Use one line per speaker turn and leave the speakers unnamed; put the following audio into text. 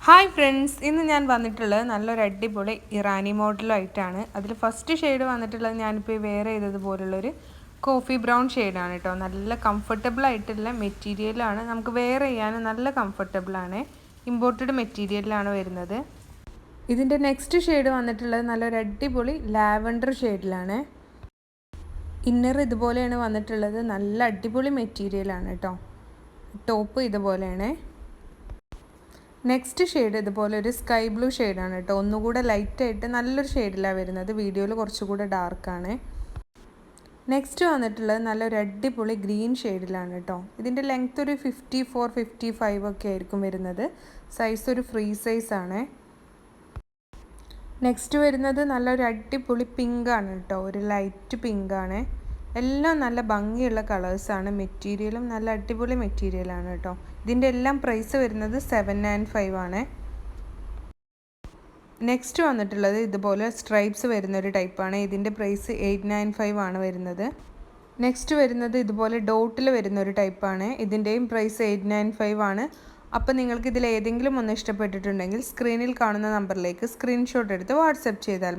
Hi friends, ഇന്ന് ഞാൻ വന്നിട്ടുള്ളത് നല്ലൊരു അടിപൊളി ഇറാനി മോഡലായിട്ടാണ്. അതിൽ ഫസ്റ്റ് ഷെയ്ഡ് വന്നിട്ടുള്ളത് ഞാനിപ്പോൾ വെയർ ചെയ്തതുപോലുള്ളൊരു കോഫി ബ്രൗൺ ഷെയ്ഡാണ് കേട്ടോ. നല്ല കംഫർട്ടബിൾ ആയിട്ടുള്ള മെറ്റീരിയലാണ്, നമുക്ക് വെയർ ചെയ്യാനും നല്ല കംഫർട്ടബിളാണ്. ഇമ്പോർട്ടഡ് മെറ്റീരിയലാണ് വരുന്നത്. ഇതിൻ്റെ നെക്സ്റ്റ് ഷെയ്ഡ് വന്നിട്ടുള്ളത് നല്ലൊരു അടിപൊളി ലാവൻഡർ ഷെയ്ഡിലാണ്. ഇന്നർ ഇതുപോലെയാണ് വന്നിട്ടുള്ളത്. നല്ല അടിപൊളി മെറ്റീരിയലാണ് കേട്ടോ. ടോപ്പ് ഇതുപോലെയാണ്. നെക്സ്റ്റ് ഷെയ്ഡ് ഇതുപോലെ ഒരു സ്കൈ ബ്ലൂ ഷെയ്ഡാണ് കേട്ടോ. ഒന്നുകൂടെ ലൈറ്റായിട്ട് നല്ലൊരു ഷെയ്ഡിലാണ് വരുന്നത്. വീഡിയോയിൽ കുറച്ചുകൂടെ ഡാർക്കാണ്. നെക്സ്റ്റ് വന്നിട്ടുള്ളത് നല്ലൊരു അടിപൊളി ഗ്രീൻ ഷെയ്ഡിലാണ് കേട്ടോ. ഇതിൻ്റെ ലെങ്ത് ഒരു 54-55 ഒക്കെ ആയിരിക്കും വരുന്നത്. സൈസ് ഒരു ഫ്രീ സൈസാണ്. നെക്സ്റ്റ് വരുന്നത് നല്ലൊരു അടിപൊളി പിങ്കാണ് കേട്ടോ. ഒരു ലൈറ്റ് പിങ്കാണ്. എല്ലാം നല്ല ഭംഗിയുള്ള കളേഴ്സാണ്. മെറ്റീരിയലും നല്ല അടിപൊളി മെറ്റീരിയലാണ് കേട്ടോ. ഇതിൻ്റെ എല്ലാം പ്രൈസ് വരുന്നത് 795 ആണ്. നെക്സ്റ്റ് വന്നിട്ടുള്ളത് ഇതുപോലെ സ്ട്രൈപ്സ് വരുന്നൊരു ടൈപ്പാണ്. ഇതിൻ്റെ പ്രൈസ് 895 ആണ് വരുന്നത്. നെക്സ്റ്റ് വരുന്നത് ഇതുപോലെ ഡോട്ടിൽ വരുന്നൊരു ടൈപ്പാണ്. ഇതിൻ്റെയും പ്രൈസ് 895 ആണ്. അപ്പോൾ നിങ്ങൾക്ക് ഇതിൽ ഏതെങ്കിലും ഒന്ന് ഇഷ്ടപ്പെട്ടിട്ടുണ്ടെങ്കിൽ സ്ക്രീനിൽ കാണുന്ന നമ്പറിലേക്ക് സ്ക്രീൻഷോട്ട് എടുത്ത് വാട്സപ്പ് ചെയ്താൽ